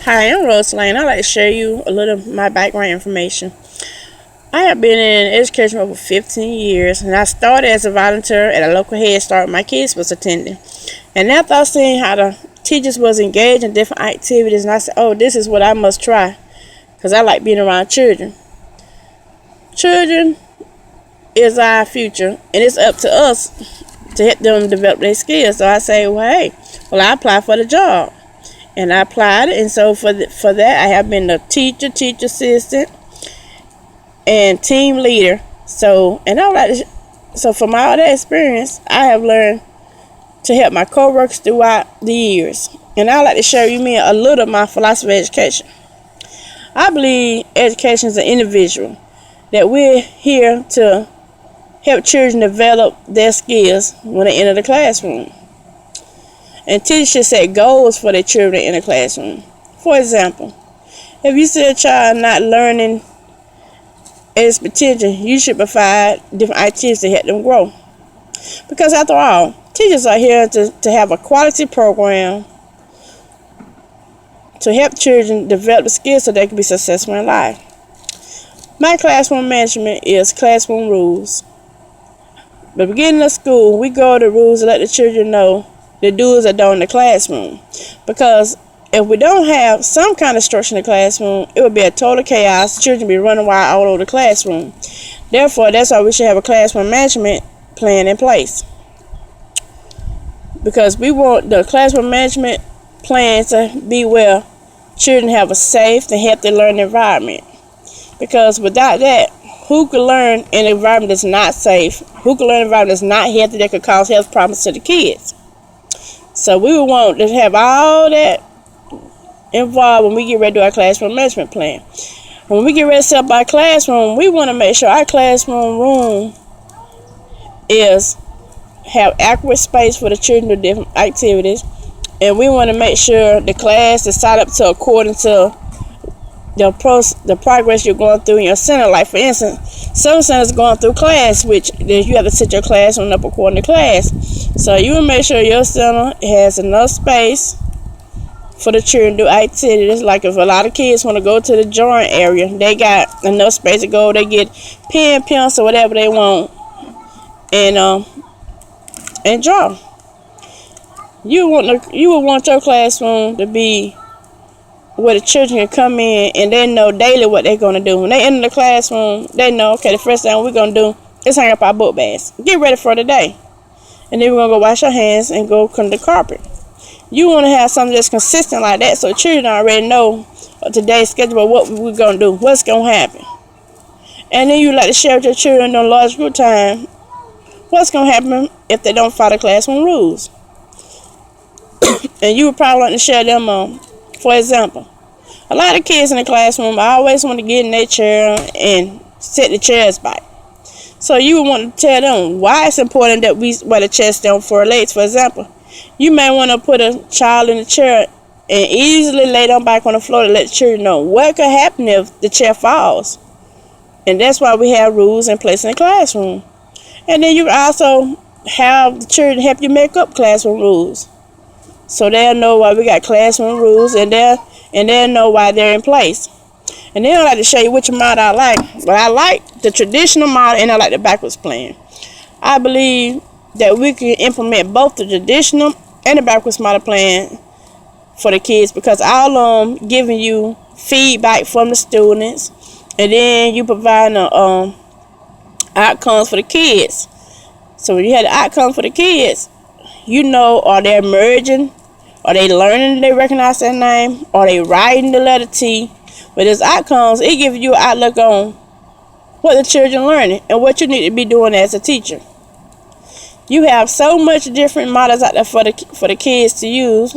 Hi, I'm Rose Lane. I'd like to share you a little of my background information. I have been in education for over 15 years, and I started as a volunteer at a local Head Start my kids was attending. And after I seen how the teachers was engaged in different activities, and I said, oh, this is what I must try, because I like being around children. Children is our future, and it's up to us to help them develop their skills. So I say, well, hey, I apply for the job. And I applied, and so for that, I have been a teacher assistant, and team leader. So from all that experience, I have learned to help my coworkers throughout the years. And I'd like to share with you a little of my philosophy of education. I believe education is an individual, that we're here to help children develop their skills when they enter the classroom. And teachers should set goals for their children in the classroom. For example, if you see a child not learning at its potential, you should provide different activities to help them grow. Because after all, teachers are here to have a quality program to help children develop the skills so they can be successful in life. My classroom management is classroom rules. At the beginning of school, we go over the rules and let the children know the do's and don'ts in the classroom. Because if we don't have some kind of structure in the classroom, it would be a total chaos. Children be running wild all over the classroom. Therefore, that's why we should have a classroom management plan in place. Because we want the classroom management plan to be where children have a safe and healthy learning environment. Because without that, who could learn in an environment that's not safe? Who could learn in an environment that's not healthy that could cause health problems to the kids? So we would want to have all that involved when we get ready to do our classroom management plan. When we get ready to set up our classroom, we want to make sure our classroom room have adequate space for the children to do different activities. And we want to make sure the class is set up to according to the progress you're going through in your center. Like for instance, some centers going through class, which you have to set your classroom up according to class. So you will make sure your center has enough space for the children to do activities. Like if a lot of kids want to go to the drawing area, they got enough space to go. They get pen, pencil, whatever they want, and draw. You would want your classroom to be where the children can come in and they know daily what they're going to do. When they enter the classroom, they know, okay, the first thing we're going to do is hang up our book bags. Get ready for the day. And then we're going to go wash our hands and go clean the carpet. You want to have something that's consistent like that so children already know today's schedule of what we're going to do, what's going to happen. And then you like to share with your children during large group time what's going to happen if they don't follow classroom rules. And you would probably want to share them for example, a lot of kids in the classroom always want to get in their chair and set the chairs back. So you would want to tell them why it's important that we wear the chairs down for legs. For example, you may want to put a child in the chair and easily lay them back on the floor to let the children know what could happen if the chair falls. And that's why we have rules in place in the classroom. And then you also have the children help you make up classroom rules. So they'll know why we got classroom rules, and they'll know why they're in place. And then I'd like to show you which model I like. But I like the traditional model and I like the backwards plan. I believe that we can implement both the traditional and the backwards model plan for the kids, because all of them giving you feedback from the students, and then you provide outcomes for the kids. So when you have the outcomes for the kids, you know, are they emerging? Are they learning? They recognize their name? Are they writing the letter T? With those outcomes, it gives you an outlook on what the children are learning and what you need to be doing as a teacher. You have so much different models out there for the kids to use,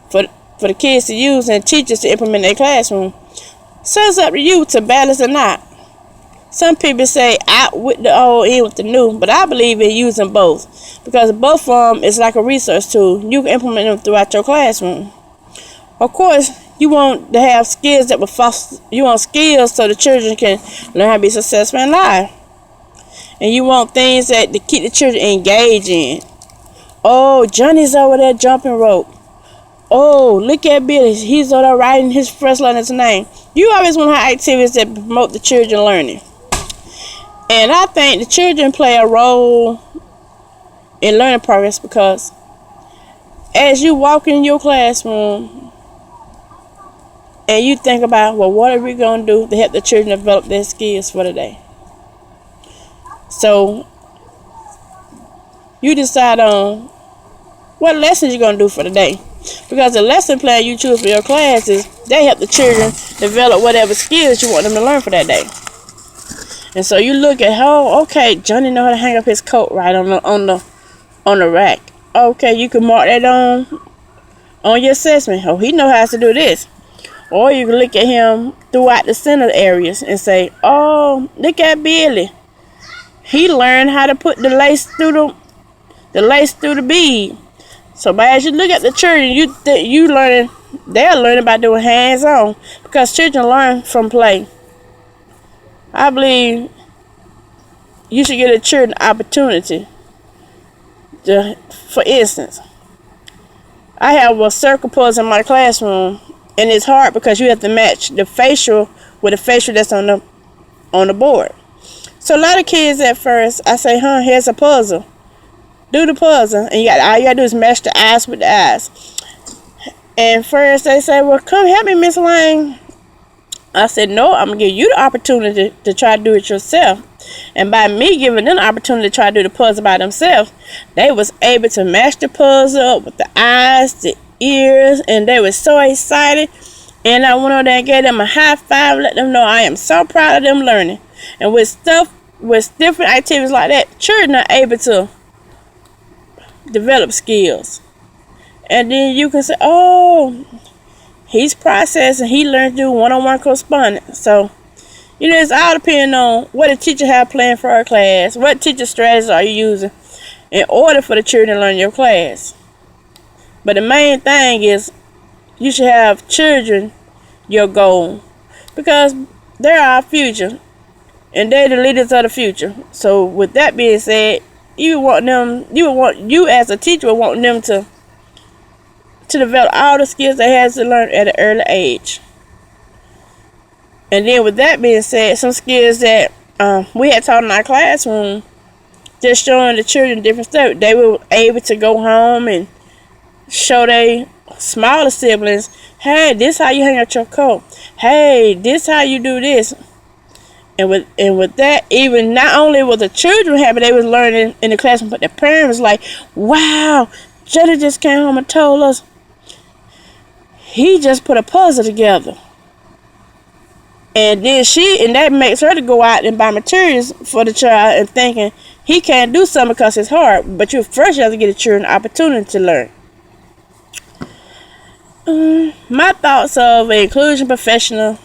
for the kids to use and teachers to implement in their classroom. So it's up to you to balance or not. Some people say out with the old, in with the new, but I believe in using both, because both of them is like a research tool. You can implement them throughout your classroom. Of course, you want to have skills that will foster. You want skills so the children can learn how to be successful in life, and you want things that to keep the children engaged in. Oh, Johnny's over there jumping rope. Oh, look at Billy. He's on there writing his first learner's name. You always want to have activities that promote the children learning. And I think the children play a role in learning progress because as you walk in your classroom and you think about, well, what are we going to do to help the children develop their skills for the day? So you decide on what lessons you're going to do for the day. Because the lesson plan you choose for your classes, they help the children develop whatever skills you want them to learn for that day. And so you look at, oh, okay, Johnny know how to hang up his coat right on the rack. Okay, you can mark that on your assessment. Oh, he know how to do this. Or you can look at him throughout the center areas and say, oh, look at Billy. He learned how to put the lace through the bead. So, but as you look at the children, they're learning by doing hands-on because children learn from play. I believe you should give the children opportunity. For instance, I have a circle puzzle in my classroom, and it's hard because you have to match the facial with the facial that's on the board. So a lot of kids at first, I say, here's a puzzle. Do the puzzle, and all you gotta do is match the eyes with the eyes. And first they say, well, come help me, Miss Lang. I said, no, I'm gonna give you the opportunity to try to do it yourself. And by me giving them the opportunity to try to do the puzzle by themselves, they was able to match the puzzle up with the eyes, the ears, and they were so excited. And I went over there and gave them a high five, let them know I am so proud of them learning. And with different activities like that, children are able to develop skills. And then you can say, oh, he's processing, he learned to do one-on-one correspondence. So, it's all depending on what the teacher have planned for our class, what teacher strategies are you using in order for the children to learn your class. But the main thing is you should have children your goal, because they're our future and they're the leaders of the future. So with that being said, you as a teacher would want them to develop all the skills they have to learn at an early age. And then with that being said, some skills that we had taught in our classroom, just showing the children different stuff. They were able to go home and show their smaller siblings, hey, this how you hang out your coat. Hey, this how you do this. And with that, even not only was the children happy, they was learning in the classroom, but the parents was like, wow, Jenny just came home and told us he just put a puzzle together. And then that makes her to go out and buy materials for the child and thinking he can't do something because it's hard. But you first have to get the children an opportunity to learn. My thoughts of an inclusion professional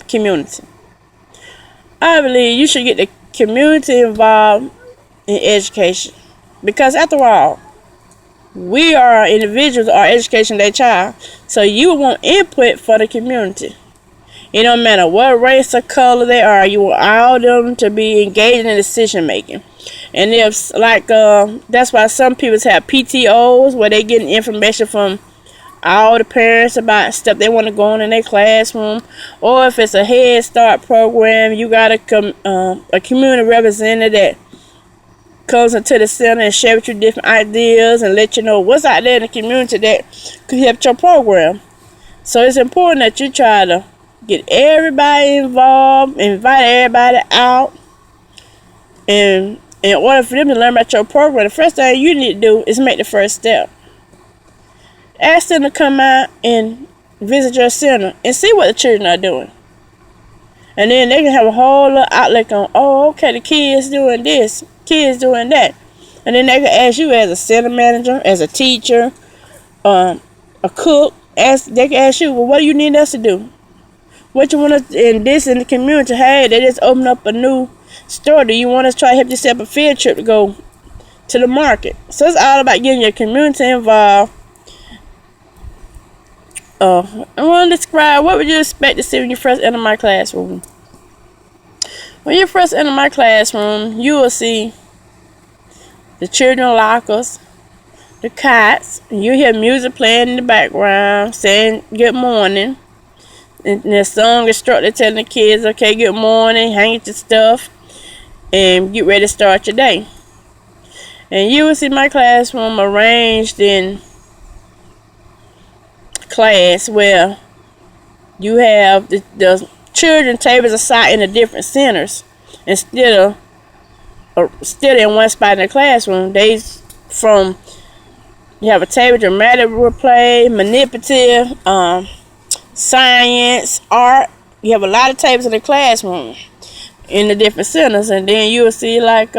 community. I believe you should get the community involved in education. Because after all, we are individuals, our education their child. So you want input for the community. It don't matter what race or color they are, you want all them to be engaged in decision making. And if that's why some people have PTOs where they getting information from all the parents about stuff they want to go on in their classroom. Or if it's a Head Start program, you got a community representative that comes into the center and share with you different ideas and let you know what's out there in the community that could help your program. So it's important that you try to get everybody involved, invite everybody out, and in order for them to learn about your program, the first thing you need to do is make the first step. Ask them to come out and visit your center and see what the children are doing. And then they can have a whole little outlook on, oh, okay, the kids doing this, kids doing that. And then they can ask you as a center manager, as a teacher, a cook, they can ask you, well, what do you need us to do? What you want to, in the community, hey, they just opened up a new store. Do you want us to try to help you set up a field trip to go to the market? So it's all about getting your community involved. I want to describe what would you expect to see when you first enter my classroom. When you first enter my classroom, you will see the children lockers, the cots. You hear music playing in the background, saying good morning. And the song instructor telling the kids, okay, good morning, hang your stuff, and get ready to start your day. And you will see my classroom arranged in class where you have the children tables aside in the different centers instead of still in one spot in the classroom. You have a table, dramatic play, manipulative, science, art. You have a lot of tables in the classroom in the different centers, and then you will see like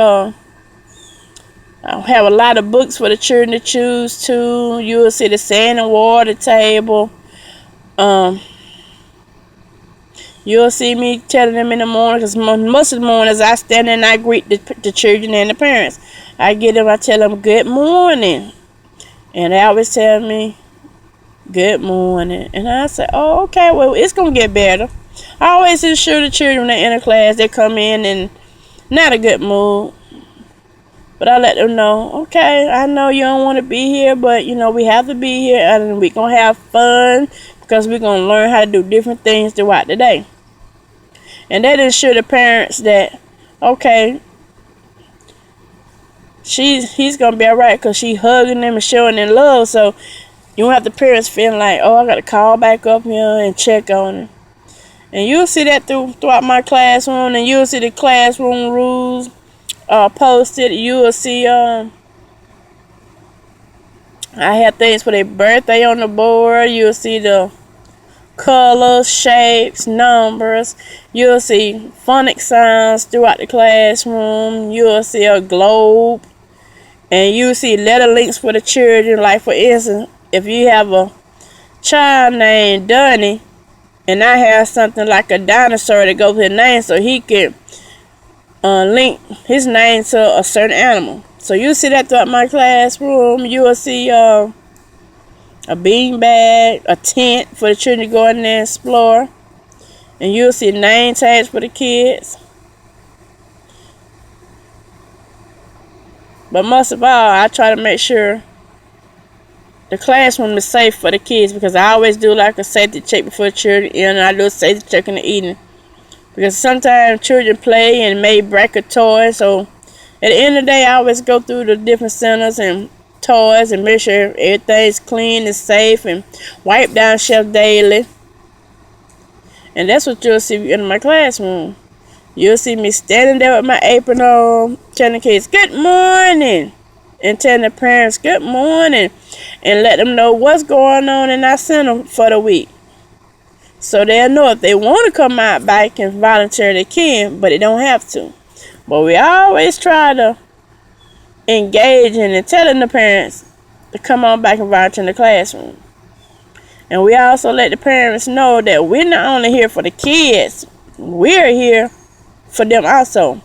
I have a lot of books for the children to choose to. You will see the sand and water table. You'll see me telling them in the morning, because most of the mornings I stand and I greet the children and the parents. I tell them good morning. And they always tell me good morning. And I say, oh, okay, well, it's going to get better. I always ensure the children when they're in a class, they come in and not a good mood. But I let them know, okay, I know you don't want to be here, but, we have to be here, and we're going to have fun, because we're going to learn how to do different things throughout the day. And that ensure the parents that, okay, he's going to be all right, because she's hugging them and showing them love. So you don't have the parents feeling like, oh, I got to call back up here and check on them. And you'll see that throughout my classroom, and you'll see the classroom rules posted. You will see I have things for their birthday on the board. You'll see the colors, shapes, numbers. You'll see phonic sounds throughout the classroom. You'll see a globe, and you'll see letter links for the children. Like, for instance, if you have a child named Dunny, and I have something like a dinosaur that goes with his name, so he can link his name to a certain animal. So you'll see that throughout my classroom. You will see a beanbag, a tent for the children to go in there and explore. And you'll see name tags for the kids. But most of all, I try to make sure the classroom is safe for the kids, because I always do like a safety check before the children in, and I do a safety check in the evening. Because sometimes children play and may break a toy. So at the end of the day, I always go through the different centers and toys and make sure everything's clean and safe, and wipe down shelf daily. And that's what you'll see in my classroom. You'll see me standing there with my apron on, telling the kids good morning, and telling the parents good morning, and let them know what's going on in our center for the week. So they'll know if they want to come out back and volunteer, they can, but they don't have to. But we always try to engage in and telling the parents to come on back and volunteer in the classroom. And we also let the parents know that we're not only here for the kids, we're here for them also.